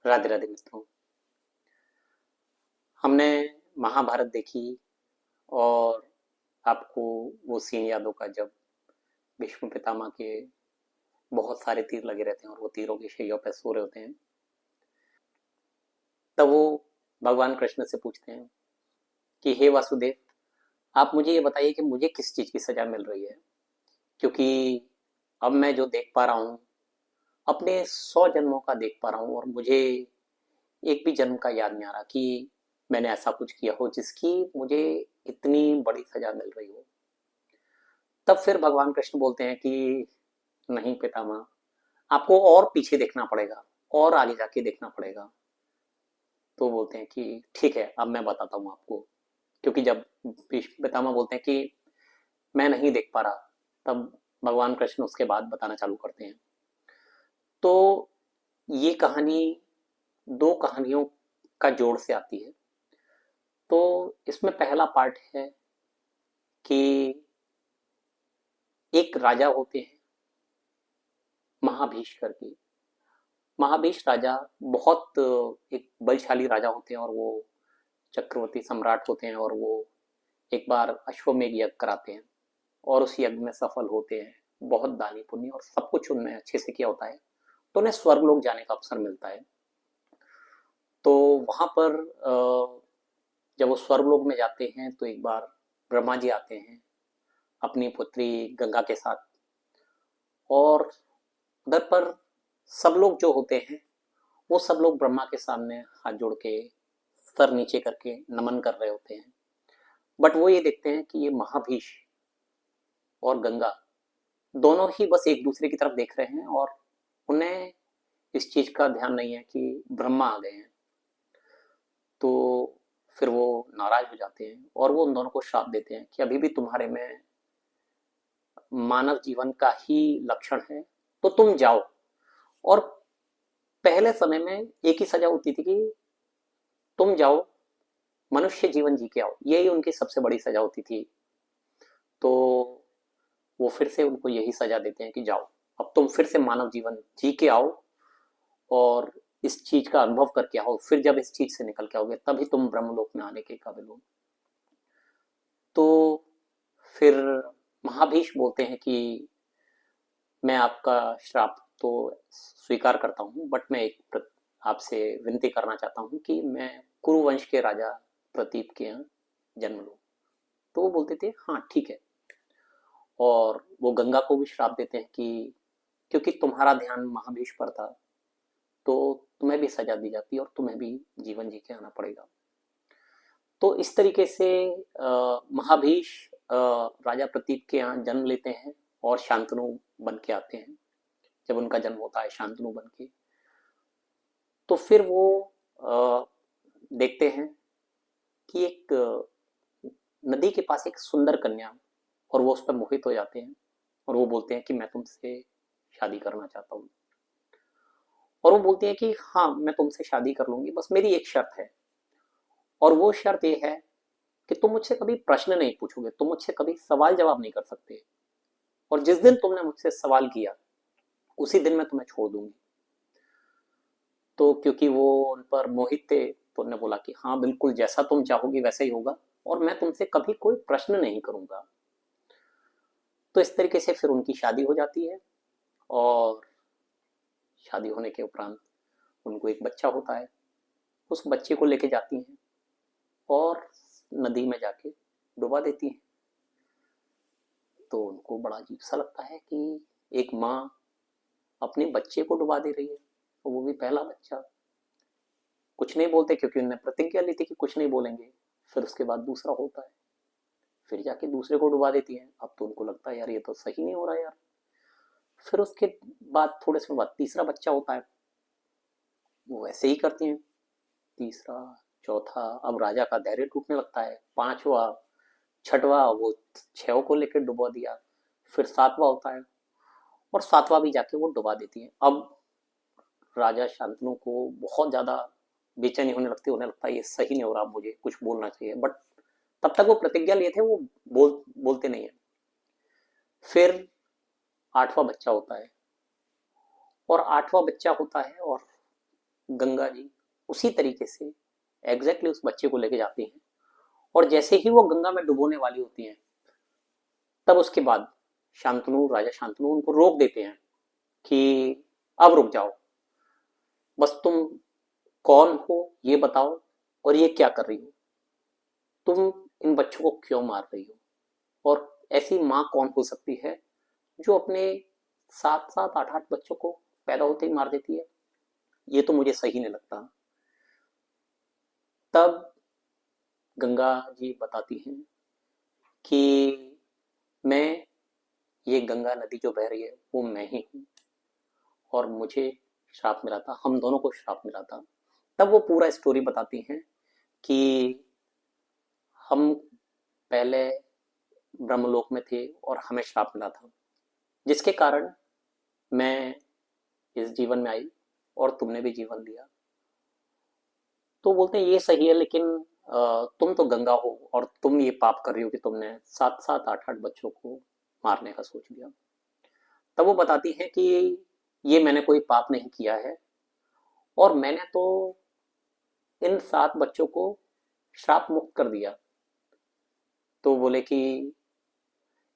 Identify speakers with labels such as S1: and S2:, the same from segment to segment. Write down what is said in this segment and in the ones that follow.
S1: राधे राधे मित्रों। हमने महाभारत देखी और आपको वो सीन याद होगा जब भीष्म पितामह के बहुत सारे तीर लगे रहते हैं और वो तीरों की शैया पे सो रहे होते हैं। तब वो भगवान कृष्ण से पूछते हैं कि हे वासुदेव, आप मुझे ये बताइए कि मुझे किस चीज की सजा मिल रही है, क्योंकि अब मैं जो देख पा रहा हूँ अपने 100 जन्मों का देख पा रहा हूँ और मुझे एक भी जन्म का याद नहीं आ रहा कि मैंने ऐसा कुछ किया हो जिसकी मुझे इतनी बड़ी सजा मिल रही हो। तब फिर भगवान कृष्ण बोलते हैं कि नहीं पितामह, आपको और पीछे देखना पड़ेगा और आगे जाके देखना पड़ेगा। तो बोलते हैं कि ठीक है, अब मैं बताता हूँ आपको। क्योंकि जब भीष्म पितामह बोलते हैं कि मैं नहीं देख पा रहा, तब भगवान कृष्ण उसके बाद बताना चालू करते हैं। तो ये कहानी दो कहानियों का जोड़ से आती है। तो इसमें पहला पार्ट है कि एक राजा होते हैं महाभीष करके। महाभीष राजा बहुत एक बलशाली राजा होते हैं और वो चक्रवर्ती सम्राट होते हैं और वो एक बार अश्वमेध यज्ञ कराते हैं और उस यज्ञ में सफल होते हैं। बहुत दानी पुण्य और सब कुछ उनने अच्छे से किया होता है, तो उन्हें स्वर्गलोक जाने का अवसर मिलता है। तो वहां पर जब वो स्वर्गलोक में जाते हैं तो एक बार ब्रह्मा जी आते हैं अपनी पुत्री गंगा के साथ। और उधर पर सब लोग जो होते हैं वो सब लोग ब्रह्मा के सामने हाथ जोड़ के सर नीचे करके नमन कर रहे होते हैं। बट वो ये देखते हैं कि ये महाभीष और गंगा दोनों ही बस एक दूसरे की तरफ देख रहे हैं और उन्हें इस चीज का ध्यान नहीं है कि ब्रह्मा आ गए हैं। तो फिर वो नाराज हो जाते हैं और वो उन दोनों को श्राप देते हैं कि अभी भी तुम्हारे में मानव जीवन का ही लक्षण है, तो तुम जाओ। और पहले समय में एक ही सजा होती थी कि तुम जाओ मनुष्य जीवन जी के आओ, यही उनकी सबसे बड़ी सजा होती थी। तो वो फिर से उनको यही सजा देते हैं कि जाओ, अब तुम फिर से मानव जीवन जी के आओ और इस चीज का अनुभव करके आओ। फिर जब इस चीज से निकल के आओगे तभी तुम ब्रह्मलोक में आने के काबिल हो। तो फिर महाभीष बोलते हैं कि मैं आपका श्राप तो स्वीकार करता हूँ, बट मैं एक आपसे विनती करना चाहता हूँ कि मैं कुरुवंश के राजा प्रतीप के यहाँ जन्म लूँ। तो वो बोलते थे हाँ ठीक है। और वो गंगा को भी श्राप देते हैं कि क्योंकि तुम्हारा ध्यान महाभीष पर था तो तुम्हें भी सजा दी जाती है और तुम्हें भी जीवन जी के आना पड़ेगा। तो इस तरीके से महाभीष राजा प्रतीप के यहाँ जन्म लेते हैं और शांतनु बन के आते हैं। जब उनका जन्म होता है शांतनु बन के, तो फिर वो देखते हैं कि एक नदी के पास एक सुंदर कन्या, और वो उस पर मोहित हो जाते हैं और वो बोलते हैं कि मैं तुमसे शादी करना चाहता हूँ। और वो बोलती है कि हाँ मैं तुमसे शादी कर लूंगी, बस मेरी एक शर्त है। और वो शर्त ये है कि तुम मुझसे कभी प्रश्न नहीं पूछोगे, तुम मुझसे कभी सवाल जवाब नहीं कर सकते, और जिस दिन तुमने मुझसे सवाल किया उसी दिन मैं तुम्हें छोड़ दूंगी। तो क्योंकि वो उन पर मोहित थे तो उन्होंने बोला कि हाँ बिल्कुल, जैसा तुम चाहोगी वैसा ही होगा और मैं तुमसे कभी कोई प्रश्न नहीं करूंगा। तो इस तरीके से फिर उनकी शादी हो जाती है और शादी होने के उपरांत उनको एक बच्चा होता है। उस बच्चे को लेके जाती हैं और नदी में जाके डुबा देती हैं। तो उनको बड़ा अजीब सा लगता है कि एक माँ अपने बच्चे को डुबा दे रही है, और वो भी पहला बच्चा। कुछ नहीं बोलते क्योंकि उन्होंने प्रतिज्ञा ली थी कि कुछ नहीं बोलेंगे। फिर उसके बाद दूसरा होता है, फिर जाके दूसरे को डुबा देती हैं। अब तो उनको लगता है यार ये तो सही नहीं हो रहा यार। फिर उसके बाद थोड़े समय बाद तीसरा बच्चा होता है, वो वैसे ही करती हैं। तीसरा, चौथा, अब राजा का धैर्य टूटने लगता है। पांचवा, छठवा, वो छह को लेकर डुबा दिया। फिर सातवां होता है और सातवां भी जाके वो डुबा देती है। अब राजा शांतनु को बहुत ज्यादा बेचैनी होने लगती है, उन्हें लगता है ये सही नहीं हो रहा, मुझे कुछ बोलना चाहिए। बट तब तक वो प्रतिज्ञा लिए थे, वो बोलते नहीं है। फिर आठवां बच्चा होता है और आठवां बच्चा होता है और गंगा जी उसी तरीके से एग्जैक्टली उस बच्चे को लेके जाती हैं, और जैसे ही वो गंगा में डुबोने वाली होती हैं, तब उसके बाद शांतनु, राजा शांतनु उनको रोक देते हैं कि अब रुक जाओ, बस तुम कौन हो ये बताओ, और ये क्या कर रही हो, तुम इन बच्चों को क्यों मार रही हो, और ऐसी माँ कौन हो सकती है जो अपने 7 7 8 8 बच्चों को पैदा होते ही मार देती है, ये तो मुझे सही नहीं लगता। तब गंगा जी बताती हैं कि मैं, ये गंगा नदी जो बह रही है वो मैं ही हूँ, और मुझे श्राप मिला था, हम दोनों को श्राप मिला था। तब वो पूरा स्टोरी बताती हैं कि हम पहले ब्रह्मलोक में थे और हमें श्राप मिला था, जिसके कारण मैं इस जीवन में आई और तुमने भी जीवन लिया। तो बोलते हैं ये सही है, लेकिन तुम तो गंगा हो और तुम ये पाप कर रही हो कि तुमने 7 7 8 8 बच्चों को मारने का सोच लिया। तब वो बताती है कि ये मैंने कोई पाप नहीं किया है, और मैंने तो इन 7 बच्चों को श्राप मुक्त कर दिया। तो बोले कि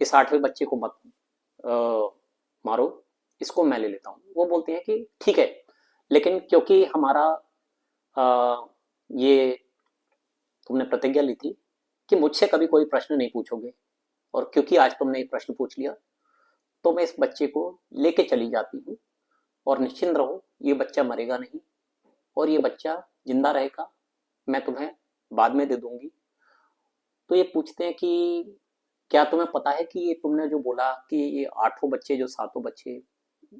S1: इस 8वें बच्चे को मत मारो, इसको मैं ले लेता हूँ। वो बोलते हैं कि ठीक है, लेकिन क्योंकि हमारा ये तुमने प्रतिज्ञा ली थी कि मुझसे कभी कोई प्रश्न नहीं पूछोगे, और क्योंकि आज तुमने एक प्रश्न पूछ लिया, तो मैं इस बच्चे को लेके चली जाती हूँ, और निश्चिंत रहो, ये बच्चा मरेगा नहीं, और ये बच्चा जिंदा रहेगा, मैं तुम्हें बाद में दे दूंगी। तो ये पूछते हैं कि क्या तुम्हें पता है कि ये तुमने जो बोला कि ये 8 बच्चे, जो 7 बच्चे,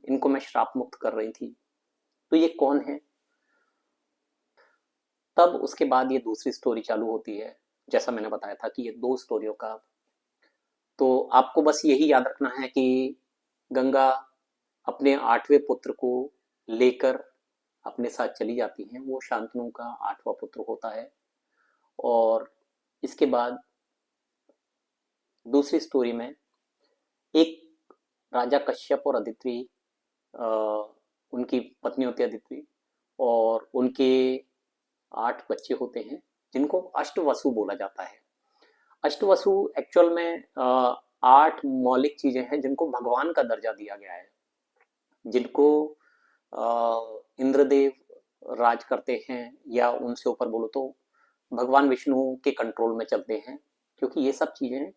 S1: इनको मैं श्राप मुक्त कर रही थी, तो ये कौन है? तब उसके बाद ये दूसरी स्टोरी चालू होती है। जैसा मैंने बताया था कि ये 2 स्टोरियों का, तो आपको बस यही याद रखना है कि गंगा अपने 8वें पुत्र को लेकर अपने साथ चली जाती हैं। वो शांतनु का 8वां पुत्र होता है। और इसके बाद दूसरी स्टोरी में एक राजा कश्यप और अदिति, उनकी पत्नी होती है अदिति, और उनके 8 बच्चे होते हैं, जिनको अष्टवसु बोला जाता है। अष्टवसु एक्चुअल में 8 मौलिक चीजें हैं जिनको भगवान का दर्जा दिया गया है, जिनको इंद्रदेव राज करते हैं, या उनसे ऊपर बोलो तो भगवान विष्णु के कंट्रोल में चलते हैं, क्योंकि ये सब चीजें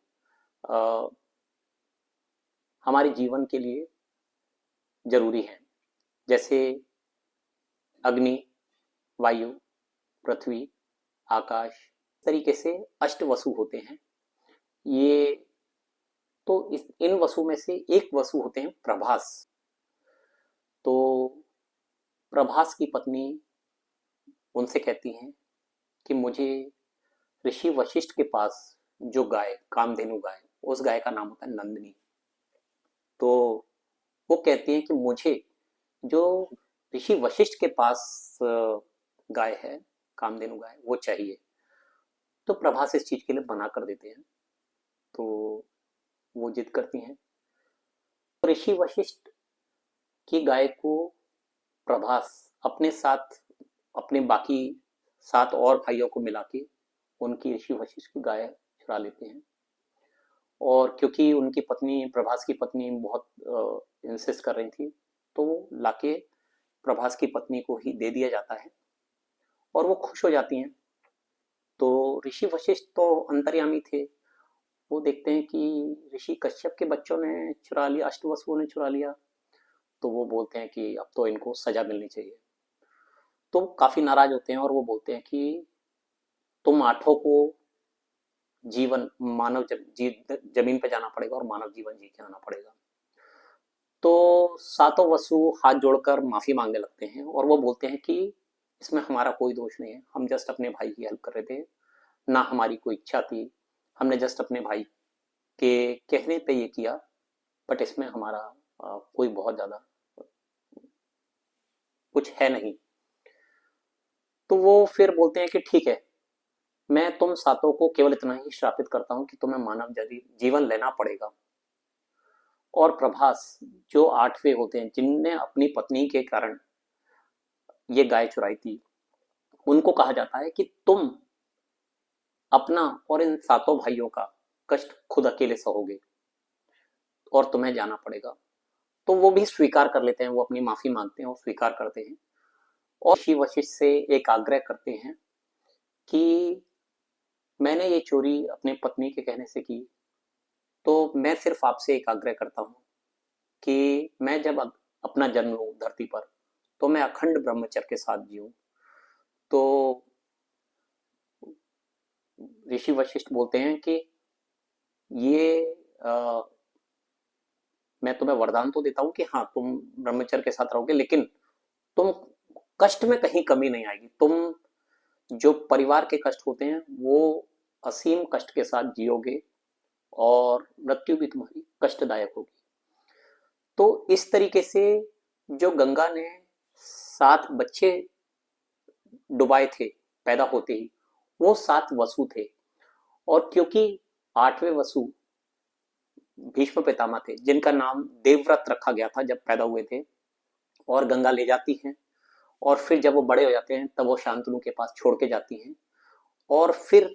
S1: हमारे जीवन के लिए जरूरी हैं। जैसे अग्नि, वायु, पृथ्वी, आकाश, तरीके से अष्टवसु होते हैं ये। तो इन वसु में से एक वसु होते हैं प्रभास। तो प्रभास की पत्नी उनसे कहती हैं कि मुझे ऋषि वशिष्ठ के पास जो गाय, कामधेनु गाय, उस गाय का नाम होता है नंदिनी। तो वो कहती हैं कि मुझे जो ऋषि वशिष्ठ के पास गाय है, कामधेनु गाय, वो चाहिए। तो प्रभास इस चीज के लिए मना कर देते हैं। तो वो जिद करती हैं, तो ऋषि वशिष्ठ की गाय को प्रभास अपने साथ, अपने बाकी 7 और भाइयों को मिला के उनकी ऋषि वशिष्ठ की गाय चुरा लेते हैं। और क्योंकि उनकी पत्नी, प्रभास की पत्नी बहुत इंसिस्ट कर रही थी, तो वो लाके प्रभास की पत्नी को ही दे दिया जाता है, और वो खुश हो जाती हैं। तो ऋषि वशिष्ठ तो अंतर्यामी थे, वो देखते हैं कि ऋषि कश्यप के बच्चों ने चुरा लिया, अष्टवसुओं ने चुरा लिया, तो वो बोलते हैं कि अब तो इनको सजा मिलनी चाहिए। तो काफी नाराज होते हैं और वो बोलते हैं कि तुम 8 को जीवन, मानव जमीन पे जाना पड़ेगा और मानव जीवन जी के आना पड़ेगा। तो 7 वसु हाथ जोड़कर माफी मांगने लगते हैं, और वो बोलते हैं कि इसमें हमारा कोई दोष नहीं है, हम जस्ट अपने भाई की हेल्प कर रहे थे, ना हमारी कोई इच्छा थी, हमने जस्ट अपने भाई के कहने पे ये किया, बट इसमें हमारा कोई बहुत ज्यादा कुछ है नहीं। तो वो फिर बोलते हैं कि ठीक है, मैं तुम 7 को केवल इतना ही श्रापित करता हूं कि तुम्हें मानव जीवन लेना पड़ेगा। और प्रभास जो 8वें होते हैं, जिनने अपनी पत्नी के कारण ये गाय चुराई थी, उनको कहा जाता है कि तुम अपना और इन सातों भाइयों का कष्ट खुद अकेले सहोगे और तुम्हें जाना पड़ेगा। तो वो भी स्वीकार कर लेते हैं, वो अपनी माफी मांगते हैं और स्वीकार करते हैं और ऋषि वशिष्ठ से एक आग्रह करते हैं कि मैंने ये चोरी अपने पत्नी के कहने से की, तो मैं सिर्फ आपसे एक आग्रह करता हूँ कि मैं जब अपना जन्म लूं धरती पर, तो मैं अखंड ब्रह्मचर्य के साथ जीऊं। तो ऋषि वशिष्ठ बोलते हैं कि ये मैं तुम्हें वरदान तो देता हूँ कि हाँ तुम ब्रह्मचर्य के साथ रहोगे, लेकिन तुम कष्ट में कहीं कमी नहीं आएगी। तुम जो परिवार के कष्ट होते हैं वो असीम कष्ट के साथ जियोगे और मृत्यु भी तुम्हारी कष्टदायक होगी। तो इस तरीके से जो गंगा ने 7 बच्चे डुबाए थे पैदा होते ही, वो 7 वसु थे। और क्योंकि 8वें वसु भीष्म पितामह थे, जिनका नाम देवव्रत रखा गया था जब पैदा हुए थे, और गंगा ले जाती हैं और फिर जब वो बड़े हो जाते हैं तब वो शांतनु के पास छोड़ के जाती हैं। और फिर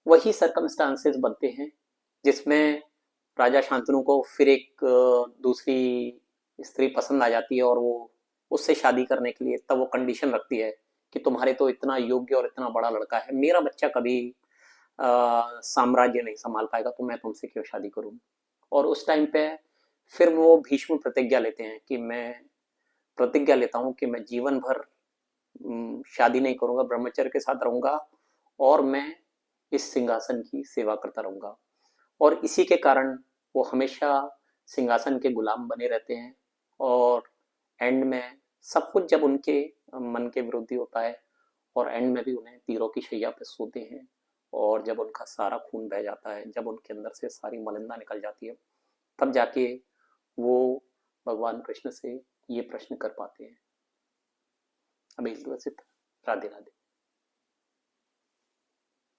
S1: वही सर्कमस्टांसेस बनते हैं जिसमें राजा शांतनु को फिर एक दूसरी स्त्री पसंद आ जाती है और वो उससे शादी करने के लिए तब वो कंडीशन रखती है कि तुम्हारे तो इतना योग्य और इतना बड़ा लड़का है, मेरा बच्चा कभी साम्राज्य नहीं संभाल पाएगा, तो मैं तुमसे क्यों शादी करूं। और उस टाइम पे फिर वो भीष्म प्रतिज्ञा लेते हैं कि मैं प्रतिज्ञा लेता हूं कि मैं जीवन भर शादी नहीं करूंगा, ब्रह्मचर्य के साथ रहूंगा और मैं इस सिंहासन की सेवा करता रहूंगा। और इसी के कारण वो हमेशा सिंहासन के गुलाम बने रहते हैं और एंड में सब कुछ जब उनके मन के विरोधी होता है और एंड में भी उन्हें तीरों की शैया पे सोते हैं और जब उनका सारा खून बह जाता है, जब उनके अंदर से सारी मलिंदा निकल जाती है, तब जाके वो भगवान कृष्ण से ये प्रश्न कर पाते हैं। अभी राधे राधे।